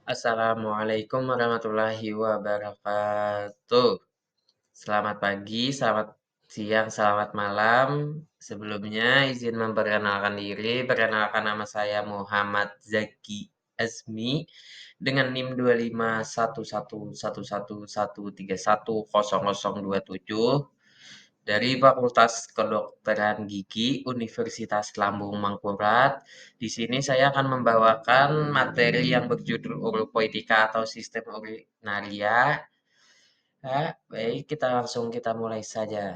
Assalamualaikum warahmatullahi wabarakatuh. Selamat pagi, selamat siang, selamat malam. Sebelumnya izin memperkenalkan diri. Perkenalkan nama saya Muhammad Zaki Azmi dengan NIM 25111113127 dari Fakultas Kedokteran Gigi Universitas Lambung Mangkurat. Di sini saya akan membawakan materi yang berjudul Uropoetika atau Sistem Urinaria. Baik, kita mulai saja.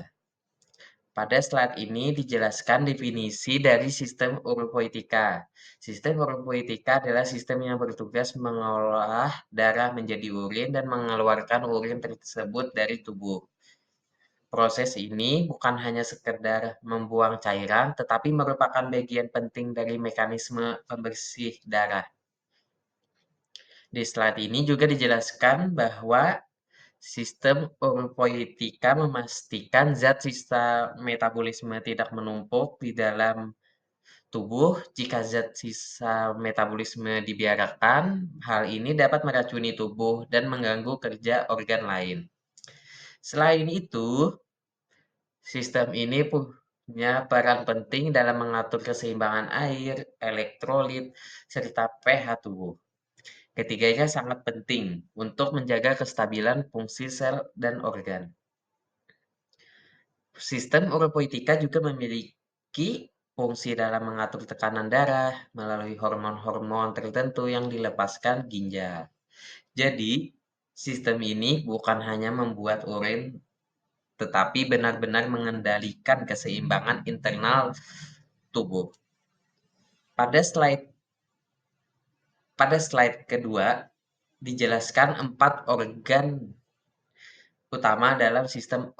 Pada slide ini dijelaskan definisi dari sistem uropoetika. Sistem uropoetika adalah sistem yang bertugas mengolah darah menjadi urin dan mengeluarkan urin tersebut dari tubuh. Proses ini bukan hanya sekedar membuang cairan, tetapi merupakan bagian penting dari mekanisme pembersih darah. Di slide ini juga dijelaskan bahwa sistem uropoetika memastikan zat sisa metabolisme tidak menumpuk di dalam tubuh. Jika zat sisa metabolisme dibiarkan, hal ini dapat meracuni tubuh dan mengganggu kerja organ lain. Selain itu, sistem ini punya peran penting dalam mengatur keseimbangan air, elektrolit, serta pH tubuh. Ketiganya sangat penting untuk menjaga kestabilan fungsi sel dan organ. Sistem uropoetika juga memiliki fungsi dalam mengatur tekanan darah melalui hormon-hormon tertentu yang dilepaskan ginjal. Jadi, sistem ini bukan hanya membuat urin, tetapi benar-benar mengendalikan keseimbangan internal tubuh. Pada slide pada slide kedua dijelaskan 4 organ utama dalam sistem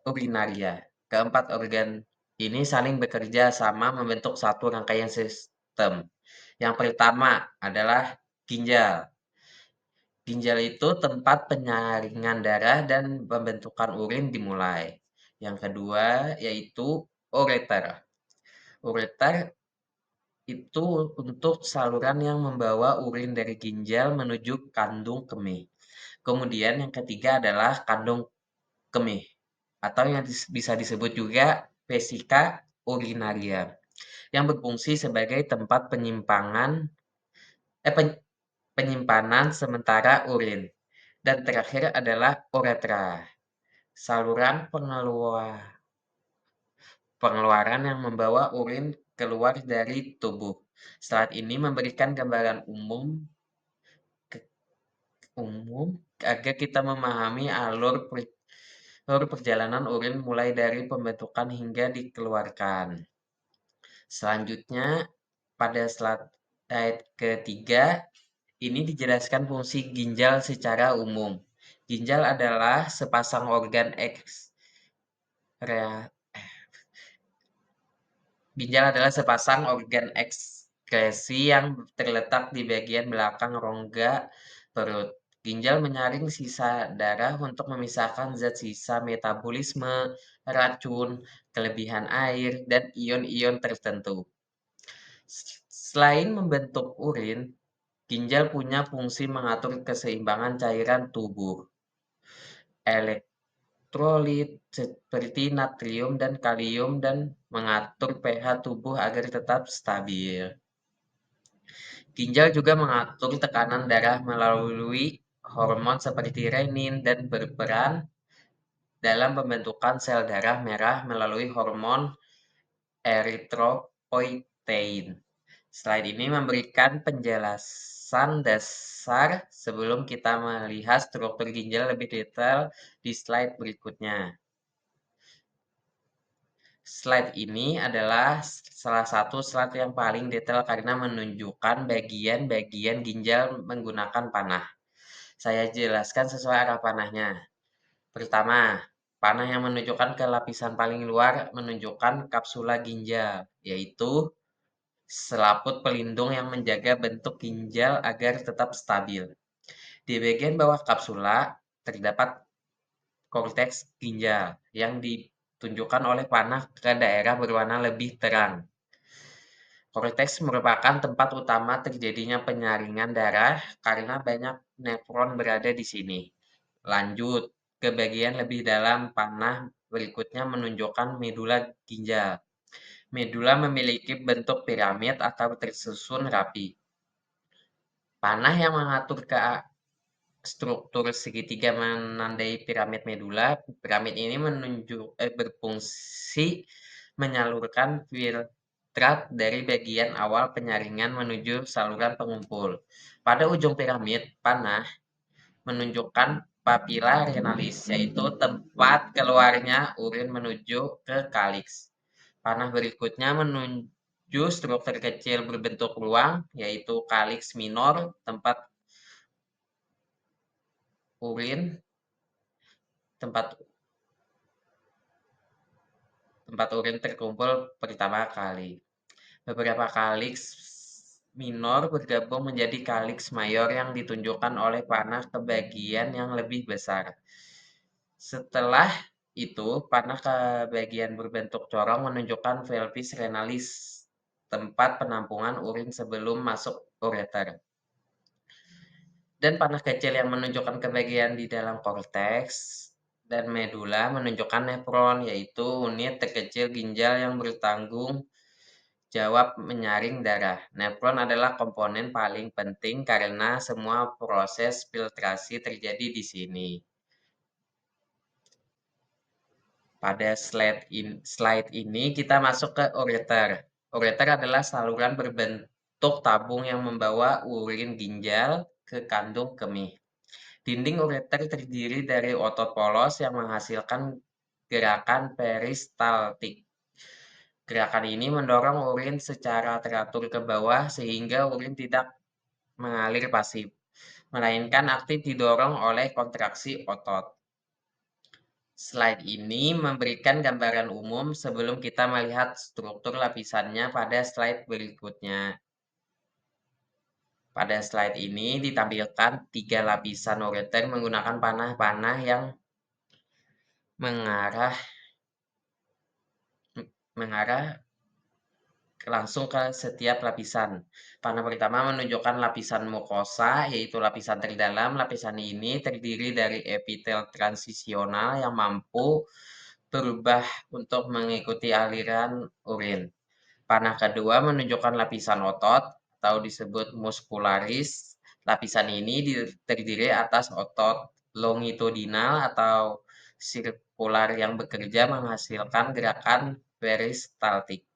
urinaria. Keempat organ ini saling bekerja sama membentuk satu rangkaian sistem. Yang pertama adalah ginjal. Ginjal itu tempat penyaringan darah dan pembentukan urin dimulai. Yang kedua yaitu ureter. Ureter itu untuk saluran yang membawa urin dari ginjal menuju kandung kemih. Kemudian yang ketiga adalah kandung kemih atau yang bisa disebut juga vesika urinaria yang berfungsi sebagai tempat penyimpanan sementara urin. Dan terakhir adalah uretra, saluran pengeluaran yang membawa urin keluar dari tubuh. Slide ini memberikan gambaran umum agar kita memahami alur perjalanan urin mulai dari pembentukan hingga dikeluarkan. Selanjutnya, pada slide ketiga, ini dijelaskan fungsi ginjal secara umum. Ginjal adalah sepasang organ ekskresi yang terletak di bagian belakang rongga perut. Ginjal menyaring sisa darah untuk memisahkan zat sisa metabolisme, racun, kelebihan air, dan ion-ion tertentu. Selain membentuk urin, ginjal punya fungsi mengatur keseimbangan cairan tubuh. Elektrolit seperti natrium dan kalium dan mengatur pH tubuh agar tetap stabil. Ginjal juga mengatur tekanan darah melalui hormon seperti renin dan berperan dalam pembentukan sel darah merah melalui hormon eritropoietin. Slide ini memberikan penjelasan dasar sebelum kita melihat struktur ginjal lebih detail di slide berikutnya. Slide ini adalah salah satu slide yang paling detail karena menunjukkan bagian-bagian ginjal menggunakan panah. Saya jelaskan sesuai arah panahnya. Pertama, panah yang menunjukkan ke lapisan paling luar menunjukkan kapsula ginjal, yaitu selaput pelindung yang menjaga bentuk ginjal agar tetap stabil. Di bagian bawah kapsula terdapat korteks ginjal yang ditunjukkan oleh panah ke daerah berwarna lebih terang. Korteks merupakan tempat utama terjadinya penyaringan darah karena banyak nefron berada di sini. Lanjut ke bagian lebih dalam panah berikutnya menunjukkan medula ginjal. Medula memiliki bentuk piramid atau tersusun rapi. Panah yang mengatur ke struktur segitiga menandai piramid medula. Piramid ini berfungsi menyalurkan filtrat dari bagian awal penyaringan menuju saluran pengumpul. Pada ujung piramid, panah menunjukkan papila renalis, yaitu tempat keluarnya urin menuju ke kaliks. Panah berikutnya menuju struktur kecil berbentuk ruang, yaitu kaliks minor, urin tempat tempat urin terkumpul pertama kali. Beberapa kaliks minor bergabung menjadi kaliks mayor yang ditunjukkan oleh panah ke bagian yang lebih besar. Setelah itu, panah ke bagian berbentuk corong menunjukkan pelvis renalis, tempat penampungan urin sebelum masuk ureter. Dan panah kecil yang menunjukkan ke bagian di dalam korteks dan medula menunjukkan nefron, yaitu unit terkecil ginjal yang bertanggung jawab menyaring darah. Nefron adalah komponen paling penting karena semua proses filtrasi terjadi di sini. Pada slide ini kita masuk ke ureter. Ureter adalah saluran berbentuk tabung yang membawa urin ginjal ke kandung kemih. Dinding ureter terdiri dari otot polos yang menghasilkan gerakan peristaltik. Gerakan ini mendorong urin secara teratur ke bawah sehingga urin tidak mengalir pasif, melainkan aktif didorong oleh kontraksi otot. Slide ini memberikan gambaran umum sebelum kita melihat struktur lapisannya pada slide berikutnya. Pada slide ini ditampilkan 3 lapisan ureter menggunakan panah-panah yang mengarah mengarah langsung ke setiap lapisan. Panah pertama menunjukkan lapisan mukosa, yaitu lapisan terdalam. Lapisan ini terdiri dari epitel transisional yang mampu berubah untuk mengikuti aliran urin. Panah kedua menunjukkan lapisan otot atau disebut muskularis. Lapisan ini terdiri atas otot longitudinal atau sirkular yang bekerja menghasilkan gerakan peristaltik.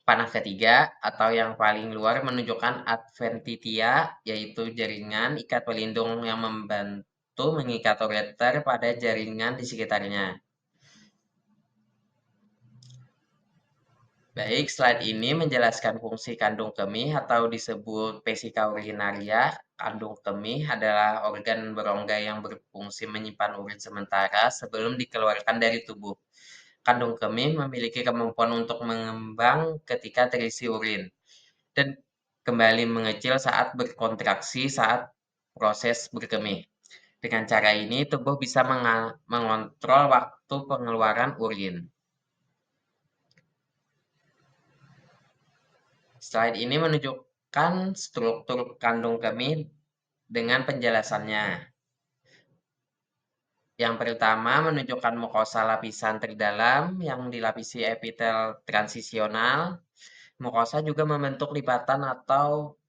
Panah ketiga atau yang paling luar menunjukkan adventitia, yaitu jaringan ikat pelindung yang membantu mengikat ureter pada jaringan di sekitarnya. Baik, slide ini menjelaskan fungsi kandung kemih atau disebut vesika urinaria. Kandung kemih adalah organ berongga yang berfungsi menyimpan urin sementara sebelum dikeluarkan dari tubuh. Kandung kemih memiliki kemampuan untuk mengembang ketika terisi urin dan kembali mengecil saat berkontraksi saat proses berkemih. Dengan cara ini, tubuh bisa mengontrol waktu pengeluaran urin. Slide ini menunjukkan struktur kandung kemih dengan penjelasannya. Yang pertama menunjukkan mukosa lapisan terdalam yang dilapisi epitel transisional. Mukosa juga membentuk lipatan atau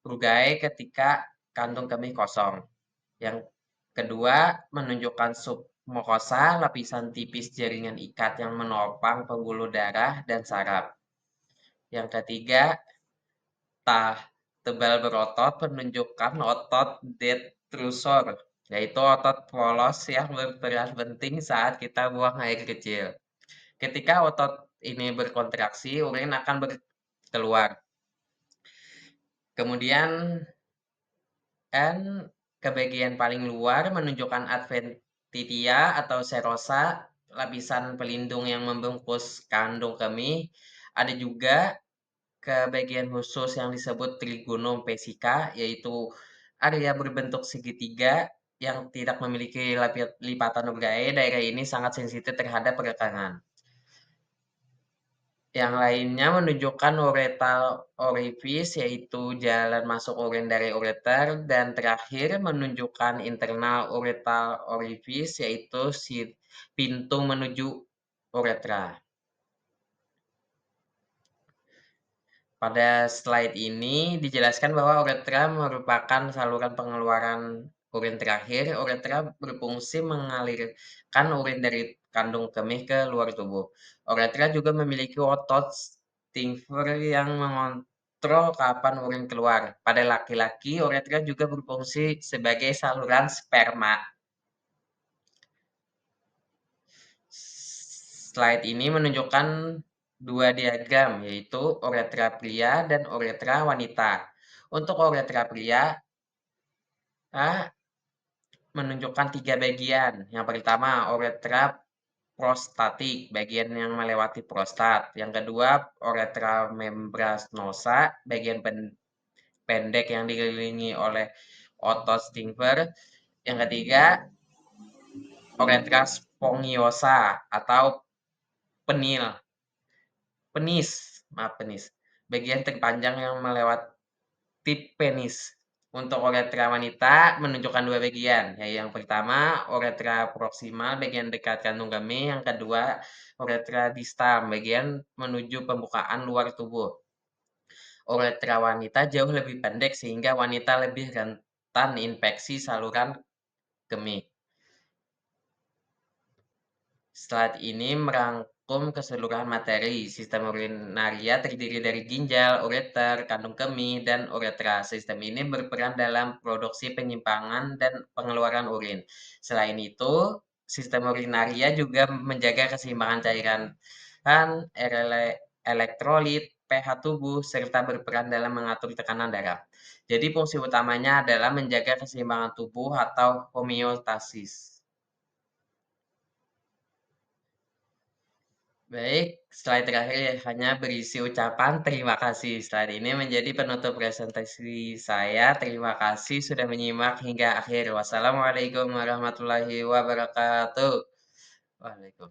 rugae ketika kandung kemih kosong. Yang kedua menunjukkan submukosa, lapisan tipis jaringan ikat yang menopang pembuluh darah dan saraf. Yang ketiga, tebal berotot menunjukkan otot detrusor, yaitu otot polos yang berperan penting saat kita buang air kecil. Ketika otot ini berkontraksi, urin akan keluar. Kemudian ke bagian paling luar menunjukkan adventitia atau serosa, lapisan pelindung yang membungkus kandung kemih. Ada juga ke bagian khusus yang disebut trigonum vesica, yaitu area berbentuk segitiga yang tidak memiliki lipatan rugae. Daerah ini sangat sensitif terhadap perekanan. Yang lainnya menunjukkan uretal orifice, yaitu jalan masuk urin dari ureter, dan terakhir menunjukkan internal uretal orifice, yaitu pintu menuju uretra. Pada slide ini dijelaskan bahwa uretra merupakan saluran pengeluaran urin terakhir. Uretra berfungsi mengalirkan urin dari kandung kemih ke luar tubuh. Uretra juga memiliki otot sphincter yang mengontrol kapan urin keluar. Pada laki-laki, uretra juga berfungsi sebagai saluran sperma. Slide ini menunjukkan dua diagram, yaitu uretra pria dan uretra wanita. Untuk uretra pria, menunjukkan tiga bagian. Yang pertama, uretra prostatik, bagian yang melewati prostat. Yang kedua, uretra membranosa, bagian pendek yang dikelilingi oleh otot sphincter. Yang ketiga, uretra spongiosa atau penil. Penis, bagian terpanjang yang melewati penis. Untuk uretra wanita menunjukkan dua bagian, yaitu yang pertama uretra proksimal bagian dekat kandung kemih, yang kedua uretra distal bagian menuju pembukaan luar tubuh. Uretra wanita jauh lebih pendek sehingga wanita lebih rentan infeksi saluran kemih. Slide ini merangkum keseluruhan materi. Sistem urinaria terdiri dari ginjal, ureter, kandung kemih, dan uretra. Sistem ini berperan dalam produksi penyimpangan dan pengeluaran urin. Selain itu, sistem urinaria juga menjaga keseimbangan cairan dan elektrolit, pH tubuh, serta berperan dalam mengatur tekanan darah. Jadi fungsi utamanya adalah menjaga keseimbangan tubuh atau homeostasis. Baik, slide terakhir ya, hanya berisi ucapan terima kasih. Slide ini menjadi penutup presentasi saya. Terima kasih sudah menyimak hingga akhir. Wassalamualaikum warahmatullahi wabarakatuh. Waalaikumsalam.